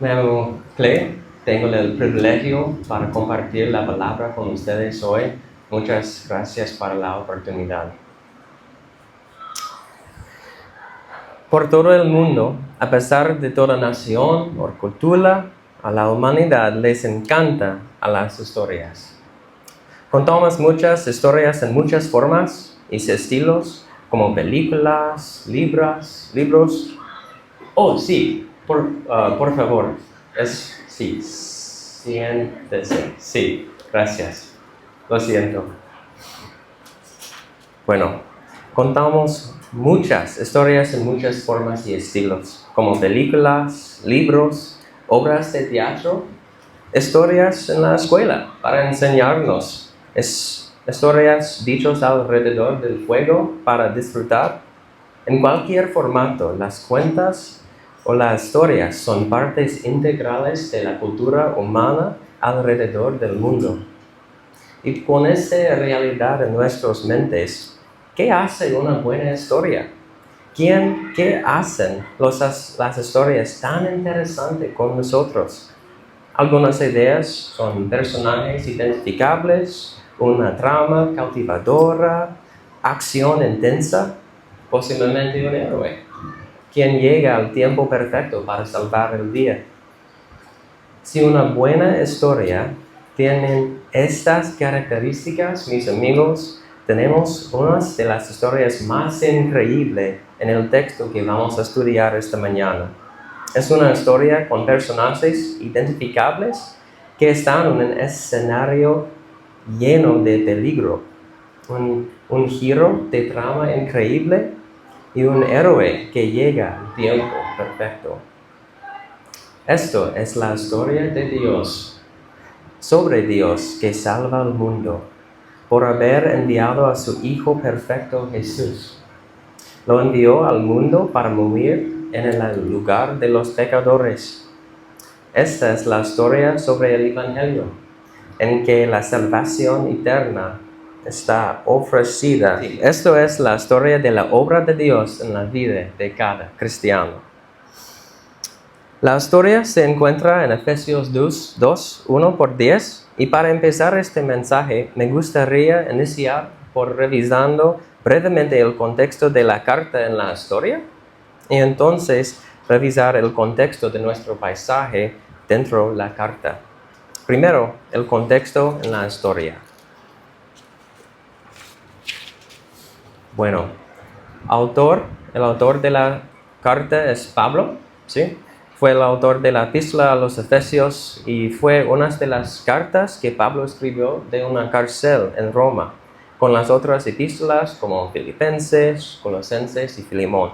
Me llamo Clay, tengo el privilegio para compartir la palabra con ustedes hoy. Muchas gracias por la oportunidad. Por todo el mundo, a pesar de toda nación o cultura, a la humanidad les encanta a las historias. Contamos muchas historias en muchas formas y estilos, como películas, libros. Oh, sí, por favor, sí, siéntese. Sí, gracias. Lo siento. Bueno, contamos muchas historias en muchas formas y estilos, como películas, libros, obras de teatro, historias en la escuela para enseñarnos, historias dichos alrededor del fuego para disfrutar. En cualquier formato, las cuentas o las historias son partes integrales de la cultura humana alrededor del mundo. Y con esta realidad en nuestras mentes, ¿qué hace una buena historia? ¿Qué hacen las historias tan interesantes con nosotros? Algunas ideas son personajes identificables, una trama cautivadora, acción intensa, posiblemente un héroe, quien llega al tiempo perfecto para salvar el día. Si una buena historia tiene estas características, mis amigos, tenemos una de las historias más increíbles en el texto que vamos a estudiar esta mañana. Es una historia con personajes identificables que están en un escenario lleno de peligro, un giro de trama increíble y un héroe que llega al tiempo perfecto. Esto es la historia de Dios, sobre Dios que salva al mundo, por haber enviado a su Hijo perfecto Jesús. Lo envió al mundo para morir en el lugar de los pecadores. Esta es la historia sobre el Evangelio, en que la salvación eterna está ofrecida. Sí, esto es la historia de la obra de Dios en la vida de cada cristiano. La historia se encuentra en Efesios 2, 1-10, y para empezar este mensaje me gustaría iniciar por revisando brevemente el contexto de la carta en la historia y entonces revisar el contexto de nuestro paisaje dentro de la carta. Primero, el contexto en la historia. Bueno, el autor de la carta es Pablo, ¿sí? Fue el autor de la epístola a los Efesios y fue una de las cartas que Pablo escribió de una cárcel en Roma, con las otras epístolas como Filipenses, Colosenses y Filemón.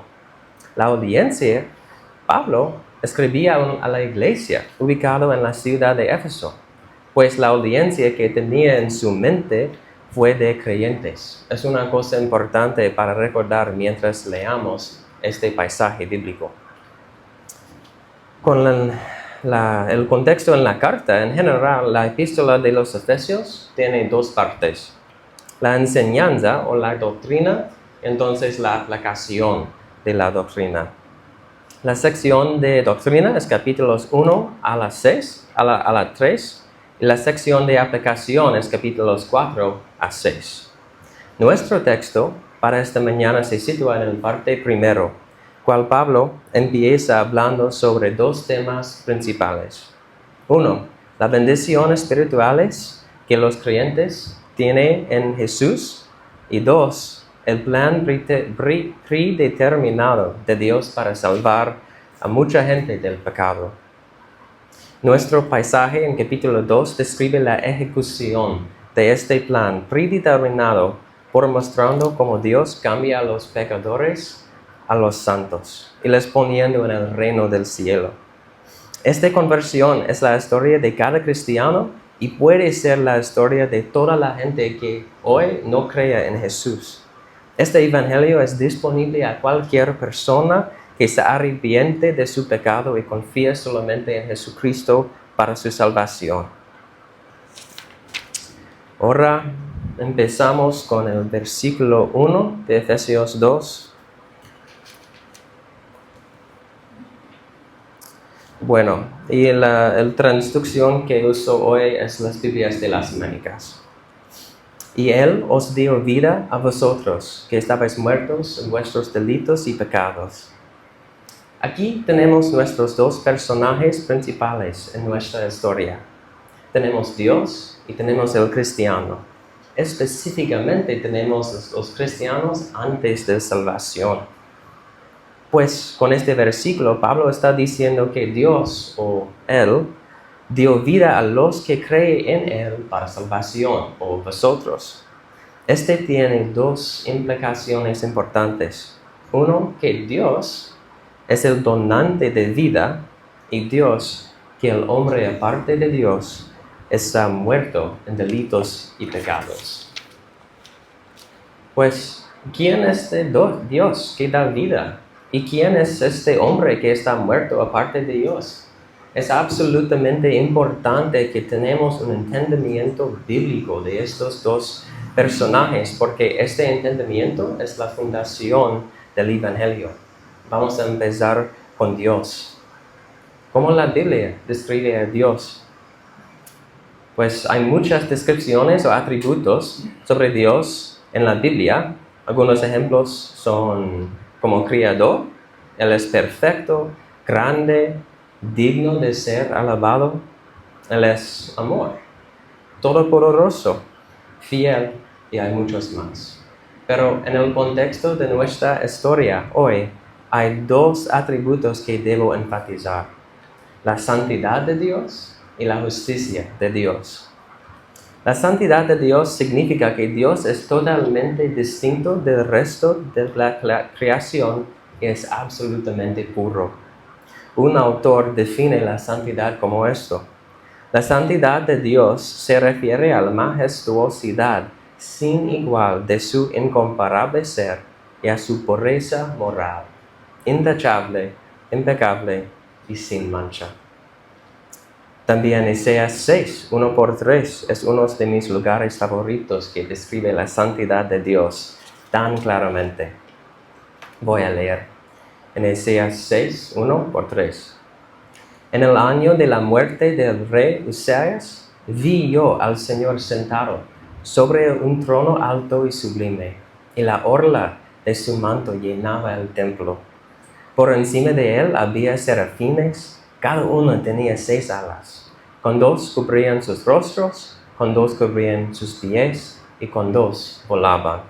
La audiencia, Pablo escribía a la iglesia ubicada en la ciudad de Éfeso, pues la audiencia que tenía en su mente fue de creyentes. Es una cosa importante para recordar mientras leamos este paisaje bíblico. Con el contexto en la carta, en general, la epístola de los Efesios tiene dos partes. La enseñanza o la doctrina, entonces la aplicación de la doctrina. La sección de doctrina es capítulos 1 a la 6, a la 3, y la sección de aplicación es capítulos 4 a 6. Nuestro texto para esta mañana se sitúa en el parte primero, cual Pablo empieza hablando sobre dos temas principales. 1. Las bendiciones espirituales que los creyentes tienen en Jesús. Y 2. El plan predeterminado de Dios para salvar a mucha gente del pecado. Nuestro paisaje en capítulo 2 describe la ejecución de este plan predeterminado por mostrando cómo Dios cambia a los pecadores a los santos y les poniendo en el reino del cielo. Esta conversión es la historia de cada cristiano y puede ser la historia de toda la gente que hoy no cree en Jesús. Este evangelio es disponible a cualquier persona que se arrepiente de su pecado y confía solamente en Jesucristo para su salvación. Ahora empezamos con el versículo 1 de Efesios 2. Bueno, y la traducción que uso hoy es las Biblias de las Américas. Y Él os dio vida a vosotros, que estabais muertos en vuestros delitos y pecados. Aquí tenemos nuestros dos personajes principales en nuestra historia. Tenemos Dios y tenemos el cristiano. Específicamente tenemos los cristianos antes de salvación. Pues con este versículo Pablo está diciendo que Dios o Él dio vida a los que creen en Él para salvación o vosotros. Este tiene dos implicaciones importantes. Uno, que Dios es el donante de vida y Dios, que el hombre aparte de Dios está muerto en delitos y pecados. Pues, ¿quién es este Dios que da vida? ¿Y quién es este hombre que está muerto aparte de Dios? Es absolutamente importante que tenemos un entendimiento bíblico de estos dos personajes, porque este entendimiento es la fundación del Evangelio. Vamos a empezar con Dios. ¿Cómo la Biblia describe a Dios? Pues hay muchas descripciones o atributos sobre Dios en la Biblia. Algunos ejemplos son como criador, Él es perfecto, grande, digno de ser alabado. Él es amor, todopoderoso, fiel y hay muchos más. Pero en el contexto de nuestra historia hoy, hay dos atributos que debo enfatizar: la santidad de Dios y la justicia de Dios. La santidad de Dios significa que Dios es totalmente distinto del resto de la creación y es absolutamente puro. Un autor define la santidad como esto: la santidad de Dios se refiere a la majestuosidad sin igual de su incomparable ser y a su pureza moral, intachable, impecable y sin mancha. También Isaías 6, 1-3, es uno de mis lugares favoritos que describe la santidad de Dios tan claramente. Voy a leer en Isaías 6, 1-3. En el año de la muerte del rey Uzias, vi yo al Señor sentado sobre un trono alto y sublime, y la orla de su manto llenaba el templo. Por encima de él había serafines, cada uno tenía 6 alas. Con 2 cubrían sus rostros, con 2 cubrían sus pies, y con 2 volaban.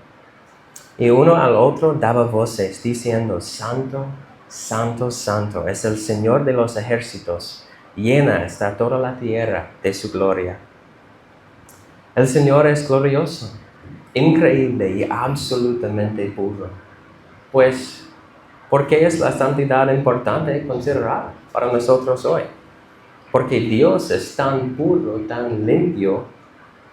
Y uno al otro daba voces, diciendo: Santo, Santo, Santo es el Señor de los ejércitos, llena está toda la tierra de su gloria. El Señor es glorioso, increíble y absolutamente puro. Pues, ¿por qué es la santidad importante considerar para nosotros hoy? Porque Dios es tan puro, tan limpio,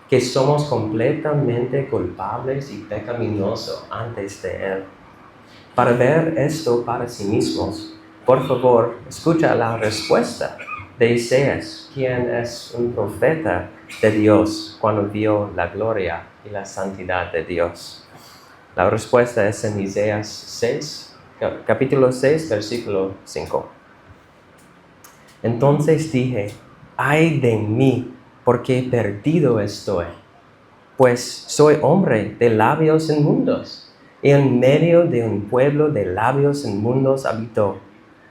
que somos completamente culpables y pecaminosos antes de Él. Para ver esto para sí mismos, por favor, escucha la respuesta de Isaías, quien es un profeta de Dios cuando vio la gloria y la santidad de Dios. La respuesta es en Isaías 6, capítulo 6, versículo 5. Entonces dije: ay de mí, porque perdido estoy, pues soy hombre de labios inmundos, y en medio de un pueblo de labios inmundos habito,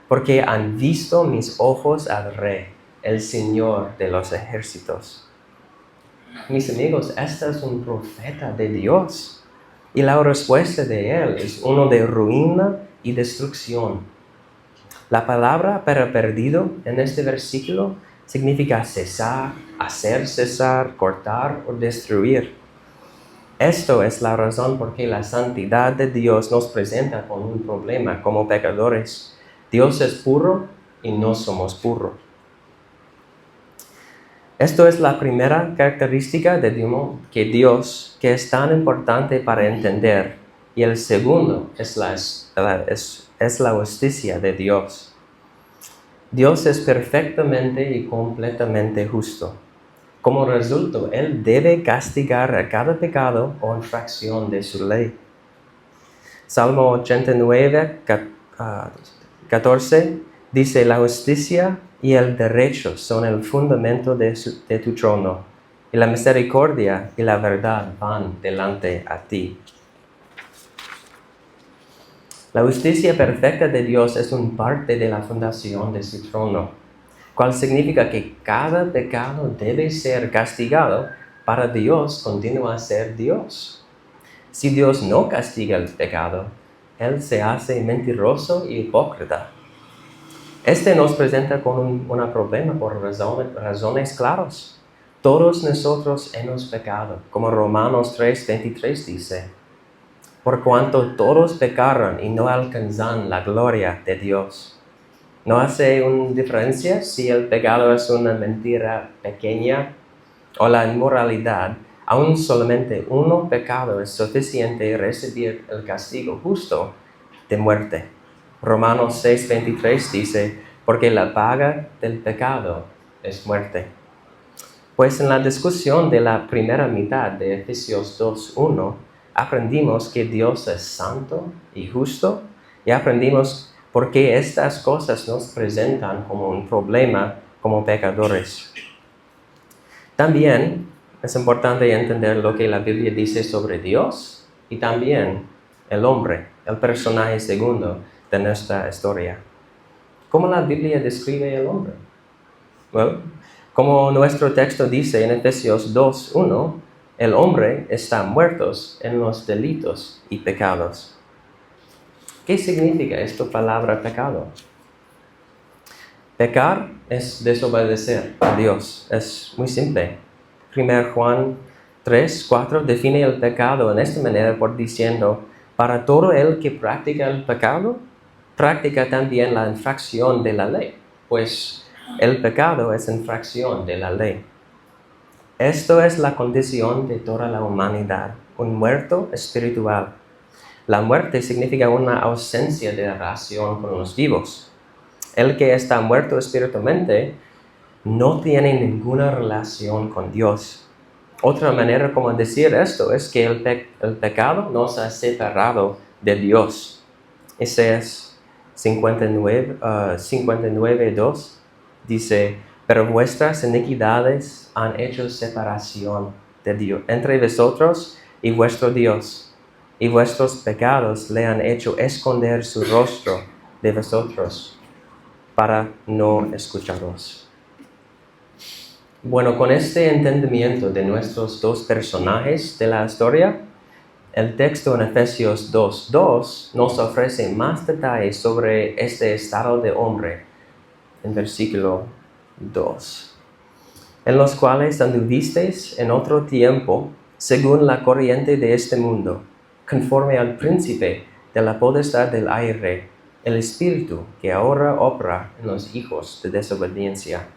porque han visto mis ojos al Rey, el Señor de los ejércitos. Mis amigos, este es un profeta de Dios, y la respuesta de él es uno de ruina y destrucción. La palabra para perdido en este versículo significa cesar, hacer cesar, cortar o destruir. Esto es la razón por qué la santidad de Dios nos presenta con un problema como pecadores. Dios es puro y no somos puros. Esto es la primera característica de Dios que es tan importante para entender. Y el segundo es la justicia de Dios. Dios es perfectamente y completamente justo. Como resultado, Él debe castigar a cada pecado o infracción de su ley. Salmo 89, 14 dice: la justicia y el derecho son el fundamento de tu trono, y la misericordia y la verdad van delante a ti. La justicia perfecta de Dios es un parte de la fundación de su trono, cual significa que cada pecado debe ser castigado para Dios continúa a ser Dios. Si Dios no castiga el pecado, Él se hace mentiroso y hipócrita. Este nos presenta con un problema por razones claras. Todos nosotros hemos pecado, como Romanos 3:23 dice. Por cuanto todos pecaron y no alcanzan la gloria de Dios. ¿No hace una diferencia si el pecado es una mentira pequeña o la inmoralidad? Aún solamente uno pecado es suficiente recibir el castigo justo de muerte. Romanos 6:23 dice, porque la paga del pecado es muerte. Pues en la discusión de la primera mitad de Efesios 2:1, aprendimos que Dios es santo y justo, y aprendimos por qué estas cosas nos presentan como un problema como pecadores. También es importante entender lo que la Biblia dice sobre Dios y también el hombre, el personaje segundo de nuestra historia. ¿Cómo la Biblia describe el hombre? Bueno, como nuestro texto dice en Efesios 2:1, el hombre está muerto en los delitos y pecados. ¿Qué significa esta palabra pecado? Pecar es desobedecer a Dios. Es muy simple. 1 Juan 3:4 define el pecado en esta manera por diciendo, para todo el que practica el pecado, practica también la infracción de la ley, pues el pecado es infracción de la ley. Esto es la condición de toda la humanidad, un muerto espiritual. La muerte significa una ausencia de relación con los vivos. El que está muerto espiritualmente no tiene ninguna relación con Dios. Otra manera como decir esto es que el pecado nos ha separado de Dios. Isaías 59:2 dice, pero vuestras iniquidades han hecho separación de Dios entre vosotros y vuestro Dios, y vuestros pecados le han hecho esconder su rostro de vosotros, para no escucharos. Bueno, con este entendimiento de nuestros dos personajes de la historia, el texto en Efesios 2:2 nos ofrece más detalles sobre este estado de hombre en versículo 2, en los cuales anduvisteis en otro tiempo, según la corriente de este mundo, conforme al príncipe de la potestad del aire, el espíritu que ahora obra en los hijos de desobediencia.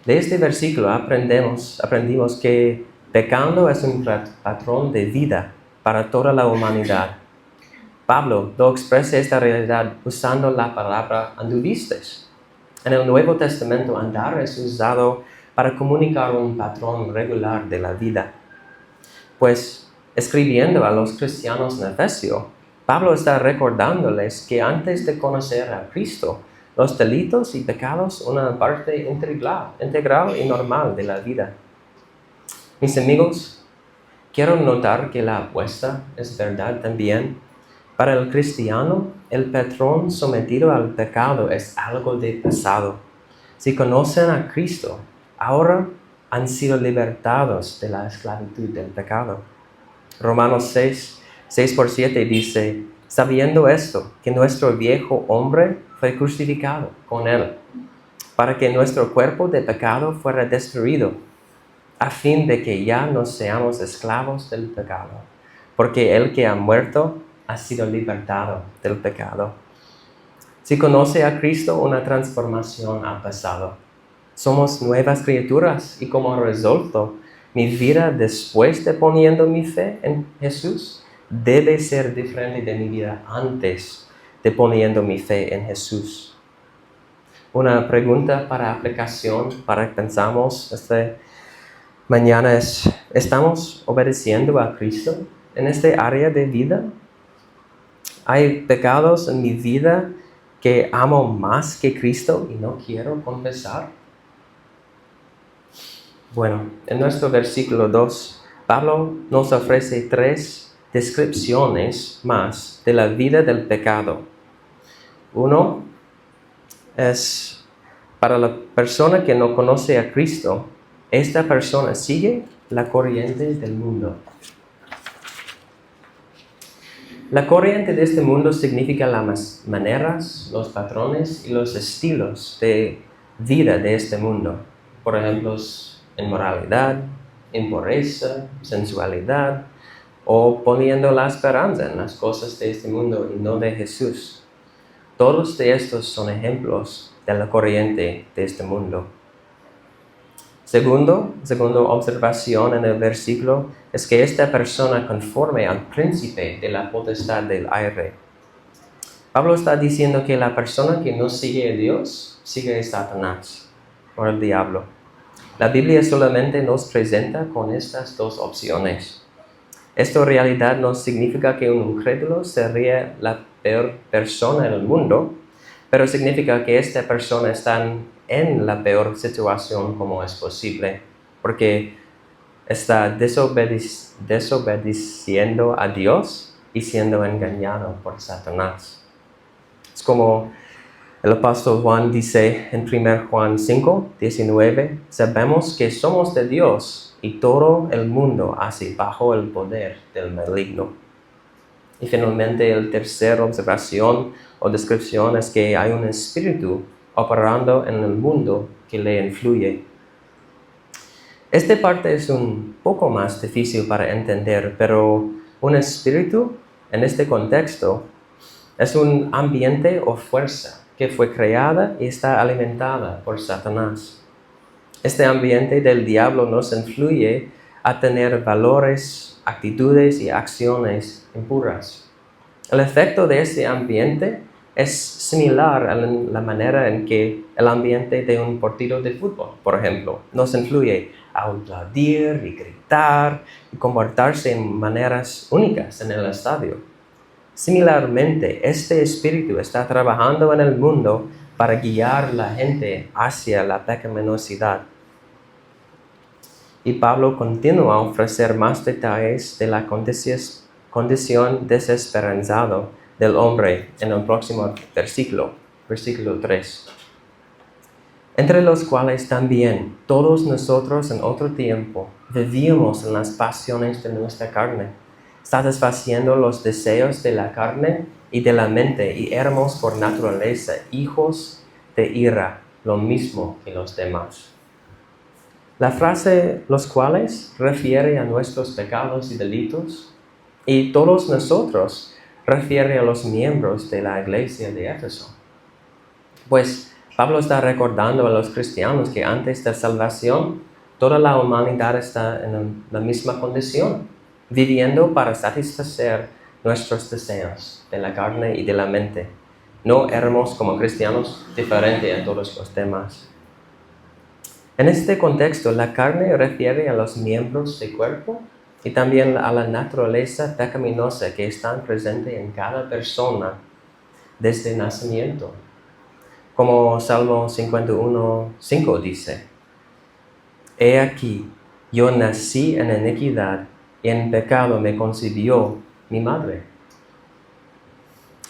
De este versículo aprendimos que pecando es un patrón de vida para toda la humanidad. Pablo lo expresa esta realidad usando la palabra anduvisteis. En el Nuevo Testamento, andar es usado para comunicar un patrón regular de la vida. Pues, escribiendo a los cristianos en Efesio, Pablo está recordándoles que antes de conocer a Cristo, los delitos y pecados son una parte integral y normal de la vida. Mis amigos, quiero notar que la apuesta es verdad también. Para el cristiano, el patrón sometido al pecado es algo de pasado. Si conocen a Cristo, ahora han sido libertados de la esclavitud del pecado. Romanos 6:7 dice, sabiendo esto, que nuestro viejo hombre fue crucificado con él, para que nuestro cuerpo de pecado fuera destruido, a fin de que ya no seamos esclavos del pecado, porque el que ha muerto ha sido libertado del pecado. Si conoce a Cristo, una transformación ha pasado. Somos nuevas criaturas y como resultado, mi vida después de poniendo mi fe en Jesús debe ser diferente de mi vida antes de poniendo mi fe en Jesús. Una pregunta para aplicación, para que pensamos esta mañana es, ¿estamos obedeciendo a Cristo en este área de vida? ¿Hay pecados en mi vida que amo más que Cristo y no quiero confesar? Bueno, en nuestro versículo 2, Pablo nos ofrece 3 descripciones más de la vida del pecado. Uno es para la persona que no conoce a Cristo, esta persona sigue la corriente del mundo. La corriente de este mundo significa las maneras, los patrones y los estilos de vida de este mundo. Por ejemplo, inmoralidad, impureza, sensualidad, o poniendo la esperanza en las cosas de este mundo y no de Jesús. Todos de estos son ejemplos de la corriente de este mundo. Segunda observación en el versículo es que esta persona conforme al príncipe de la potestad del aire. Pablo está diciendo que la persona que no sigue a Dios sigue a Satanás o al diablo. La Biblia solamente nos presenta con estas 2 opciones. Esto en realidad no significa que un incrédulo sería la peor persona en el mundo, pero significa que esta persona está en la peor situación como es posible, porque está desobedeciendo a Dios y siendo engañado por Satanás. Es como el apóstol Juan dice en 1 Juan 5, 19, sabemos que somos de Dios y todo el mundo así bajo el poder del maligno. Y finalmente, la tercera observación o descripción es que hay un espíritu operando en el mundo que le influye. Esta parte es un poco más difícil para entender, pero un espíritu en este contexto es un ambiente o fuerza que fue creada y está alimentada por Satanás. Este ambiente del diablo nos influye a tener valores, actitudes y acciones impuras. El efecto de este ambiente es similar a la manera en que el ambiente de un partido de fútbol, por ejemplo, nos influye a aplaudir y gritar y comportarse en maneras únicas en el estadio. Similarmente, este espíritu está trabajando en el mundo para guiar a la gente hacia la pecaminosidad. Y Pablo continúa a ofrecer más detalles de la condición desesperanzada del hombre en el próximo versículo 3. Entre los cuales también todos nosotros en otro tiempo vivíamos en las pasiones de nuestra carne, satisfaciendo los deseos de la carne y de la mente, y éramos por naturaleza hijos de ira, lo mismo que los demás. La frase "los cuales" refiere a nuestros pecados y delitos, y todos nosotros refiere a los miembros de la iglesia de Éfeso. Pues Pablo está recordando a los cristianos que antes de salvación, toda la humanidad está en la misma condición, viviendo para satisfacer nuestros deseos de la carne y de la mente. No éramos como cristianos diferentes a todos los demás. En este contexto, la carne refiere a los miembros del cuerpo y también a la naturaleza pecaminosa que están presentes en cada persona desde el nacimiento. Como Salmo 51:5 dice, «He aquí, yo nací en iniquidad y en pecado me concibió mi madre».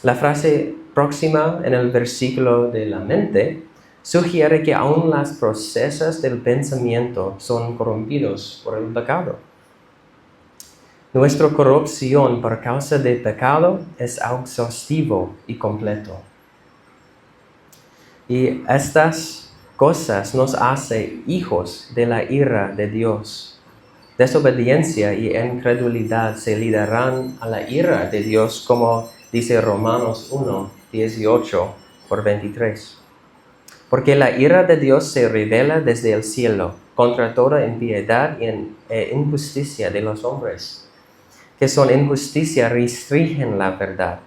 La frase próxima en el versículo de la mente sugiere que aún los procesos del pensamiento son corrompidos por el pecado. Nuestra corrupción por causa del pecado es exhaustivo y completo. Y estas cosas nos hacen hijos de la ira de Dios. Desobediencia y incredulidad se liderarán a la ira de Dios, como dice Romanos 1:18-23. Porque la ira de Dios se revela desde el cielo contra toda impiedad e injusticia de los hombres, que son injusticia restringen la verdad.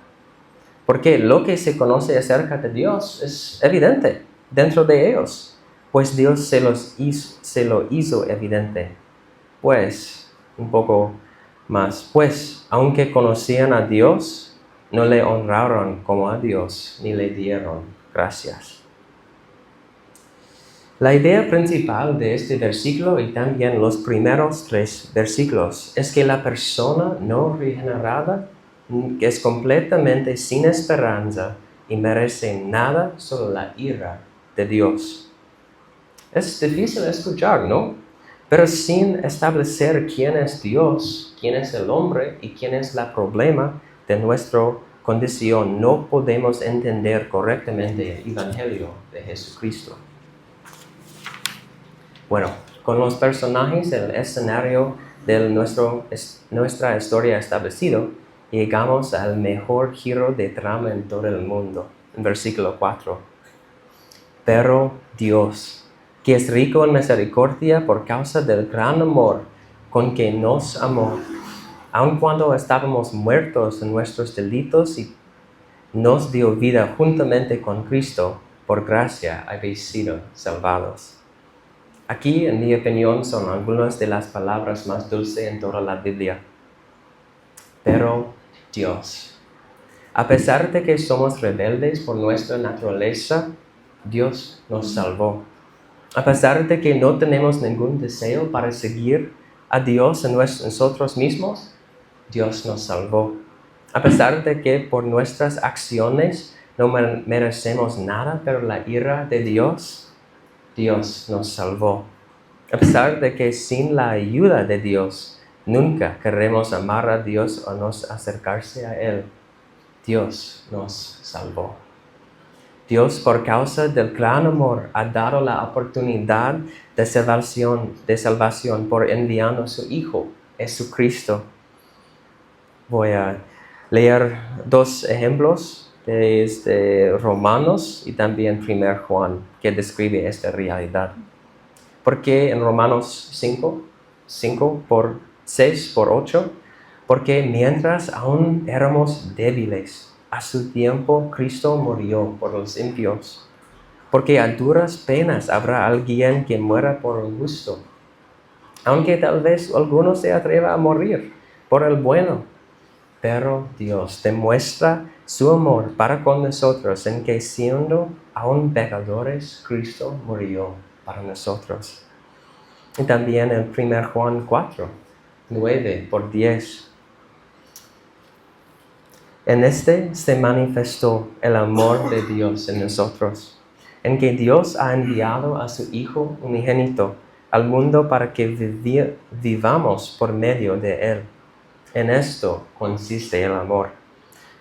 Porque lo que se conoce acerca de Dios es evidente dentro de ellos, pues Dios se lo hizo evidente. Pues, un poco más, pues, aunque conocían a Dios, no le honraron como a Dios ni le dieron gracias. La idea principal de este versículo y también los primeros 3 versículos es que la persona no regenerada es completamente sin esperanza y merece nada, solo la ira de Dios. Es difícil escuchar, ¿no? Pero sin establecer quién es Dios, quién es el hombre y quién es el problema de nuestra condición, no podemos entender correctamente el Evangelio de Jesucristo. Bueno, con los personajes, el escenario de nuestra historia establecido, llegamos al mejor giro de trama en todo el mundo, en versículo 4. Pero Dios, que es rico en misericordia por causa del gran amor con que nos amó, aun cuando estábamos muertos en nuestros delitos, y nos dio vida juntamente con Cristo, por gracia habéis sido salvados. Aquí, en mi opinión, son algunas de las palabras más dulces en toda la Biblia. Pero Dios, a pesar de que somos rebeldes por nuestra naturaleza, Dios nos salvó. A pesar de que no tenemos ningún deseo para seguir a Dios en nosotros mismos, Dios nos salvó. A pesar de que por nuestras acciones no merecemos nada, pero la ira de Dios, Dios nos salvó. A pesar de que sin la ayuda de Dios nunca queremos amar a Dios o nos acercarse a Él, Dios nos salvó. Dios, por causa del gran amor, ha dado la oportunidad de salvación por enviando a su Hijo, Jesucristo. Voy a leer 2 ejemplos de Romanos y también 1 Juan, que describe esta realidad. Porque en Romanos 6 por 8, porque mientras aún éramos débiles, a su tiempo Cristo murió por los impíos. Porque a duras penas habrá alguien que muera por el justo, aunque tal vez alguno se atreva a morir por el bueno. Pero Dios demuestra su amor para con nosotros en que siendo aún pecadores, Cristo murió para nosotros. Y también en 1 Juan 4, 9 por 10. En este se manifestó el amor de Dios en nosotros, en que Dios ha enviado a su Hijo unigénito al mundo para que vivamos por medio de Él. En esto consiste el amor.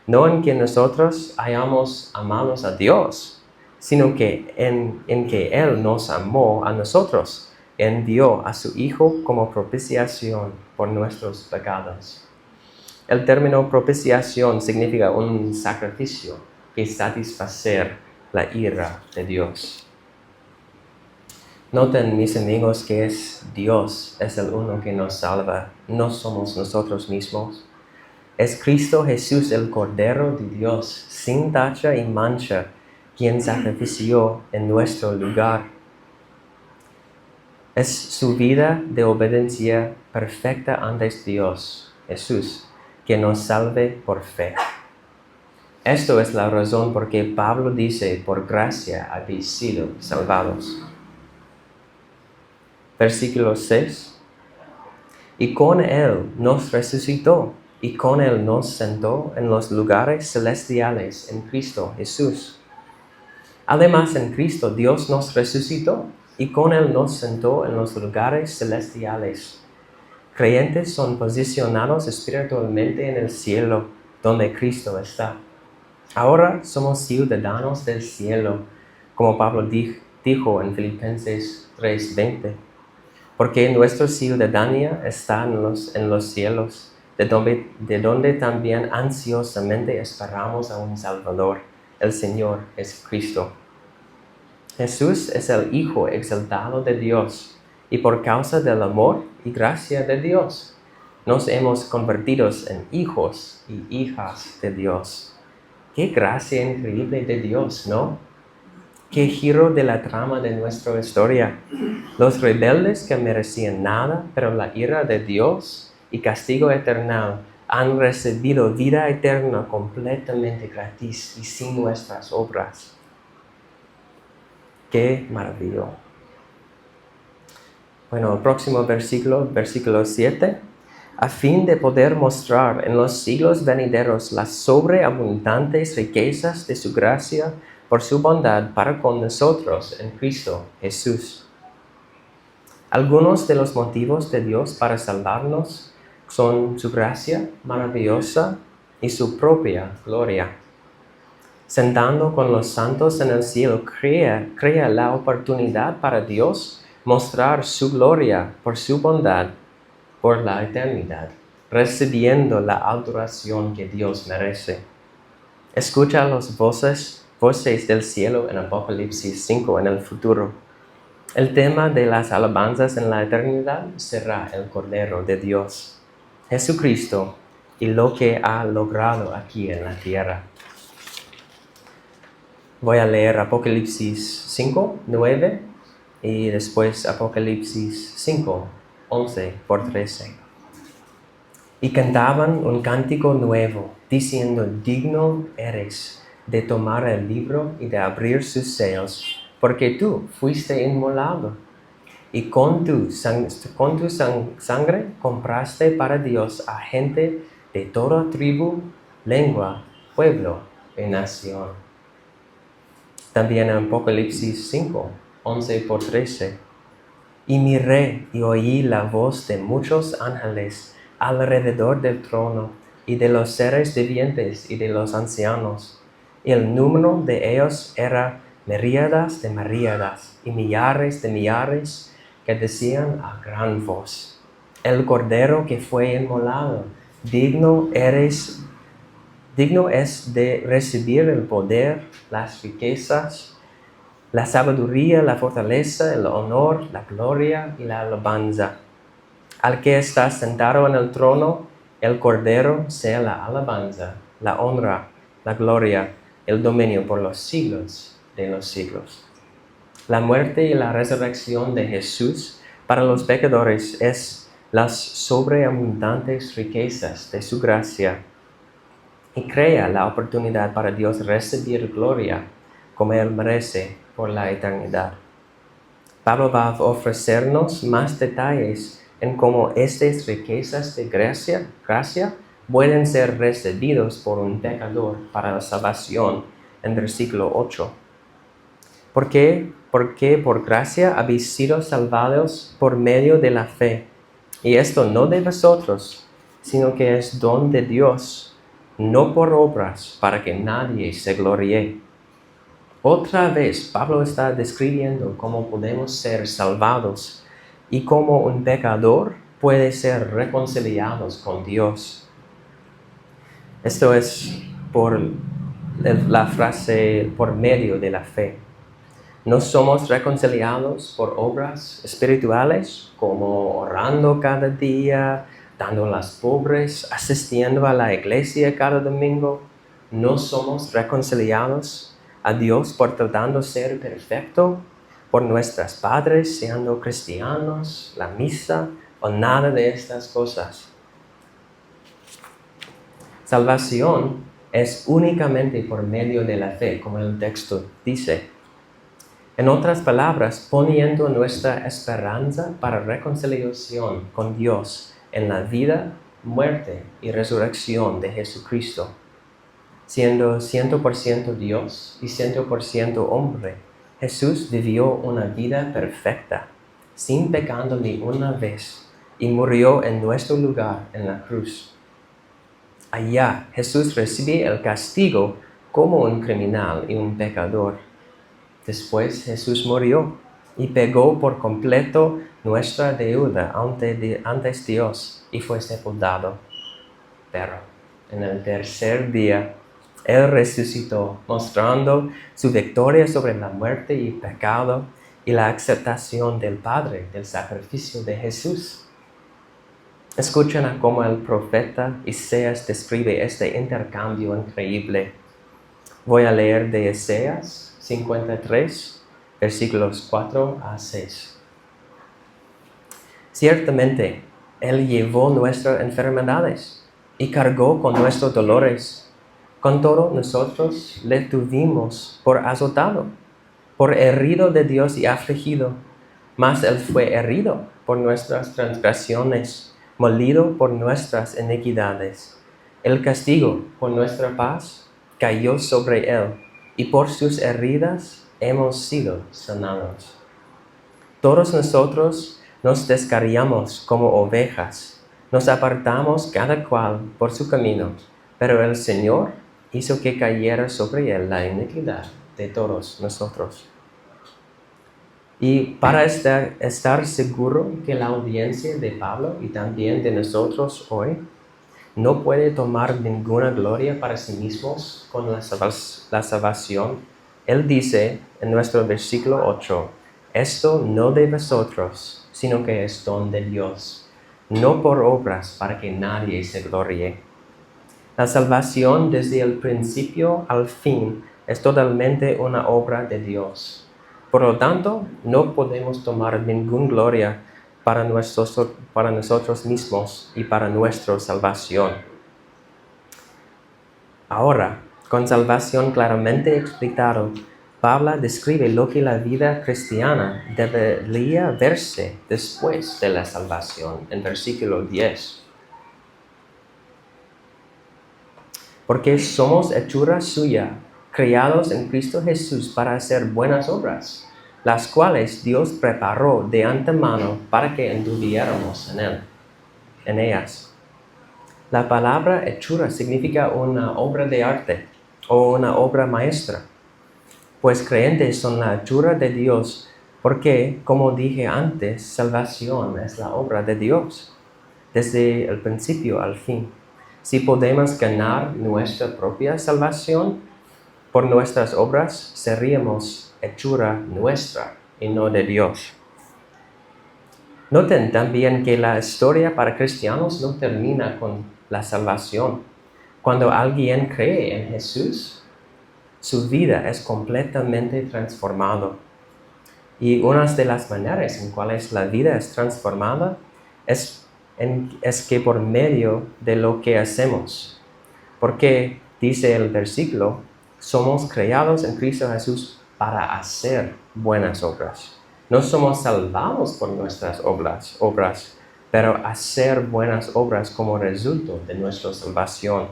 No en que nosotros hayamos amado a Dios, sino que en que Él nos amó a nosotros, envió a su Hijo como propiciación por nuestros pecados. El término propiciación significa un sacrificio que satisfacer la ira de Dios. Noten, mis amigos, que Dios es el uno que nos salva, no somos nosotros mismos. Es Cristo Jesús, el Cordero de Dios, sin tacha y mancha, quien sacrifició en nuestro lugar. Es su vida de obediencia perfecta ante Dios, Jesús, que nos salve por fe. Esto es la razón por que Pablo dice, por gracia habéis sido salvados. Versículo 6. Y con Él nos resucitó, y con Él nos sentó en los lugares celestiales en Cristo Jesús. Además, en Cristo Dios nos resucitó, y con Él nos sentó en los lugares celestiales. Creyentes son posicionados espiritualmente en el cielo, donde Cristo está. Ahora somos ciudadanos del cielo, como Pablo dijo en Filipenses 3:20. Porque nuestra ciudadanía está en los cielos, de donde también ansiosamente esperamos a un Salvador, el Señor Jesucristo. Jesús es el Hijo exaltado de Dios, y por causa del amor y gracia de Dios, nos hemos convertido en hijos y hijas de Dios. ¡Qué gracia increíble de Dios!, ¿no? ¡Qué giro de la trama de nuestra historia! Los rebeldes que merecían nada, pero la ira de Dios y castigo eterno, han recibido vida eterna completamente gratis y sin nuestras obras. ¡Qué maravilla! Bueno, el próximo versículo 7. A fin de poder mostrar en los siglos venideros las sobreabundantes riquezas de su gracia por su bondad para con nosotros en Cristo Jesús. Algunos de los motivos de Dios para salvarnos son su gracia maravillosa y su propia gloria. Sentando con los santos en el cielo, crea la oportunidad para Dios mostrar su gloria por su bondad por la eternidad, recibiendo la adoración que Dios merece. Escucha las voces del cielo en Apocalipsis 5 en el futuro. El tema de las alabanzas en la eternidad será el Cordero de Dios, Jesucristo, y lo que ha logrado aquí en la tierra. Voy a leer Apocalipsis 5, 9 y después Apocalipsis 5, 11 por 13. Y cantaban un cántico nuevo, diciendo: digno eres de tomar el libro y de abrir sus sellos, porque tú fuiste inmolado, y con tu sangre compraste para Dios a gente de toda tribu, lengua, pueblo y nación. También en Apocalipsis 5, 11 por 13. Y miré y oí la voz de muchos ángeles alrededor del trono, y de los seres vivientes y de los ancianos. Y el número de ellos era miríadas de miríadas y millares de millares, que decían a gran voz: el Cordero que fue inmolado, digno es de recibir el poder, las riquezas, la sabiduría, la fortaleza, el honor, la gloria y la alabanza. Al que está sentado en el trono, el Cordero, sea la alabanza, la honra, la gloria, el dominio por los siglos de los siglos. La muerte y la resurrección de Jesús para los pecadores es las sobreabundantes riquezas de su gracia, y crea la oportunidad para Dios recibir gloria como Él merece por la eternidad. Pablo va a ofrecernos más detalles en cómo estas riquezas de gracia pueden ser recibidos por un pecador para la salvación en versículo 8. ¿Por qué? Porque por gracia habéis sido salvados por medio de la fe. Y esto no de vosotros, sino que es don de Dios, no por obras, para que nadie se gloríe. Otra vez, Pablo está describiendo cómo podemos ser salvados y cómo un pecador puede ser reconciliado con Dios. Esto es por la frase por medio de la fe. No somos reconciliados por obras espirituales, como orando cada día, dando a los pobres, asistiendo a la iglesia cada domingo. No somos reconciliados a Dios por tratando de ser perfecto, por nuestros padres siendo cristianos, la misa o nada de estas cosas. Salvación es únicamente por medio de la fe, como el texto dice. En otras palabras, poniendo nuestra esperanza para reconciliación con Dios en la vida, muerte y resurrección de Jesucristo. Siendo 100% Dios y 100% hombre, Jesús vivió una vida perfecta, sin pecado ni una vez, y murió en nuestro lugar en la cruz. Allá, Jesús recibe el castigo como un criminal y un pecador. Después Jesús murió y pagó por completo nuestra deuda ante Dios y fue sepultado. Pero en el tercer día, Él resucitó, mostrando su victoria sobre la muerte y el pecado y la aceptación del Padre del sacrificio de Jesús. Escuchen a cómo el profeta Isaías describe este intercambio increíble. Voy a leer de Isaías 53, versículos 4 a 6. Ciertamente, Él llevó nuestras enfermedades y cargó con nuestros dolores. Con todo nosotros le tuvimos por azotado, por herido de Dios y afligido. Mas Él fue herido por nuestras transgresiones, molido por nuestras iniquidades. El castigo por nuestra paz cayó sobre Él, y por sus heridas hemos sido sanados. Todos nosotros nos descarriamos como ovejas, nos apartamos cada cual por su camino, pero el Señor hizo que cayera sobre Él la iniquidad de todos nosotros. Y para estar seguro que la audiencia de Pablo y también de nosotros hoy no puede tomar ninguna gloria para sí mismos con la salvación, él dice en nuestro versículo 8, esto no de vosotros, sino que es don de Dios, no por obras para que nadie se gloríe. La salvación desde el principio al fin es totalmente una obra de Dios. Por lo tanto, no podemos tomar ninguna gloria para nosotros mismos y para nuestra salvación. Ahora, con salvación claramente explicado, Pablo describe lo que la vida cristiana debería verse después de la salvación en versículo 10. Porque somos hechura suya, creados en Cristo Jesús para hacer buenas obras, las cuales Dios preparó de antemano para que anduviéramos en ellas. La palabra hechura significa una obra de arte o una obra maestra, pues creyentes son la hechura de Dios, porque, como dije antes, salvación es la obra de Dios, desde el principio al fin. Si podemos ganar nuestra propia salvación por nuestras obras, seríamos hechura nuestra y no de Dios. Noten también que la historia para cristianos no termina con la salvación. Cuando alguien cree en Jesús, su vida es completamente transformada. Y una de las maneras en cuales la vida es transformada es que por medio de lo que hacemos. Porque, dice el versículo, somos creados en Cristo Jesús para hacer buenas obras. No somos salvados por nuestras obras, pero hacer buenas obras como resultado de nuestra salvación.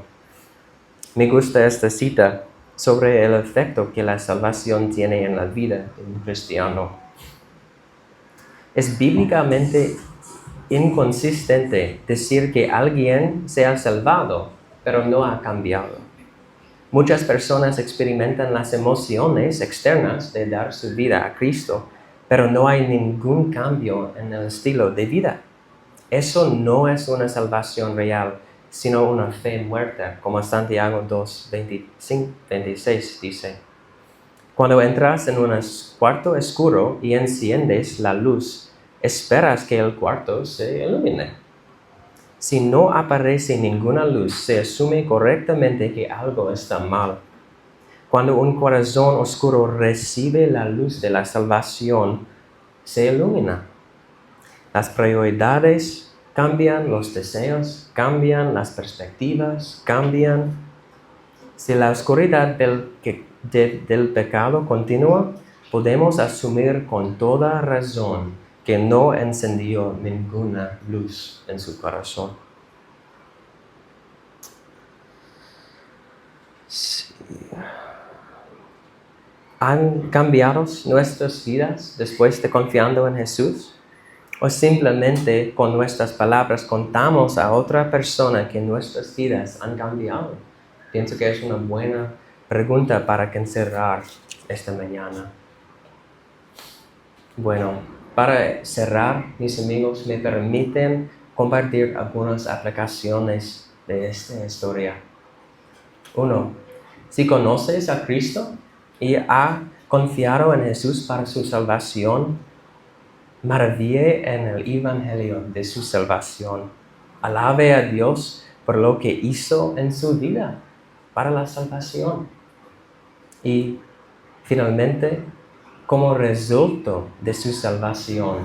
Me gusta esta cita sobre el efecto que la salvación tiene en la vida de un cristiano. Es bíblicamente inconsistente decir que alguien se ha salvado, pero no ha cambiado. Muchas personas experimentan las emociones externas de dar su vida a Cristo, pero no hay ningún cambio en el estilo de vida. Eso no es una salvación real, sino una fe muerta, como Santiago 2, 26 dice. Cuando entras en un cuarto oscuro y enciendes la luz, esperas que el cuarto se ilumine. Si no aparece ninguna luz, se asume correctamente que algo está mal. Cuando un corazón oscuro recibe la luz de la salvación, se ilumina. Las prioridades cambian, los deseos cambian, las perspectivas cambian. Si la oscuridad del pecado continúa, podemos asumir con toda razón que no encendió ninguna luz en su corazón. Sí. ¿Han cambiado nuestras vidas después de confiando en Jesús? ¿O simplemente con nuestras palabras contamos a otra persona que nuestras vidas han cambiado? Pienso que es una buena pregunta para considerar esta mañana. Bueno, para cerrar, mis amigos, me permiten compartir algunas aplicaciones de esta historia. 1. Si conoces a Cristo y ha confiado en Jesús para su salvación, maraville en el evangelio de su salvación. Alabe a Dios por lo que hizo en su vida para la salvación. Y finalmente, como resultado de su salvación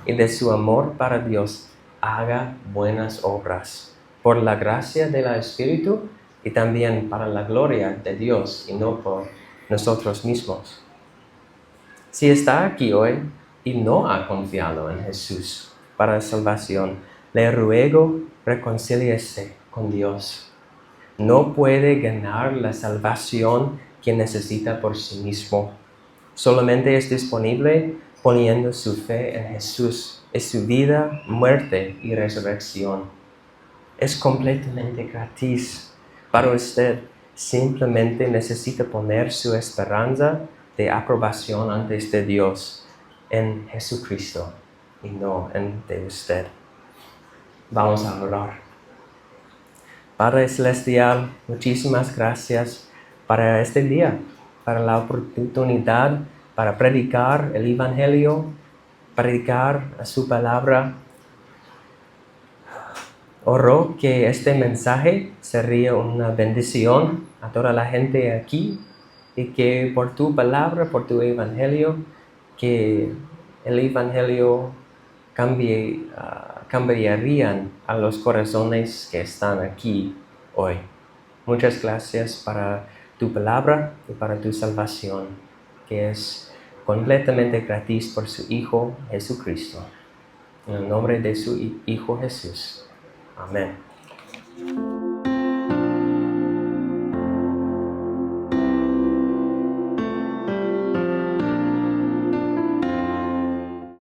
y de su amor para Dios, haga buenas obras. por la gracia del Espíritu y también para la gloria de Dios y no por nosotros mismos. Si está aquí hoy y no ha confiado en Jesús para salvación, le ruego reconcíliese con Dios. No puede ganar la salvación que necesita por sí mismo. Solamente es disponible poniendo su fe en Jesús, en su vida, muerte y resurrección. Es completamente gratis para usted. Simplemente necesita poner su esperanza de aprobación antes de Dios en Jesucristo y no en de usted. Vamos a orar. Padre Celestial, muchísimas gracias para este día, para la oportunidad para predicar el Evangelio, predicar su palabra. Oro que este mensaje sería una bendición a toda la gente aquí y que por tu palabra, por tu Evangelio, que el Evangelio cambiarían a los corazones que están aquí hoy. Muchas gracias para tu palabra y para tu salvación, que es completamente gratis por su Hijo Jesucristo. En el nombre de su Hijo Jesús. Amén.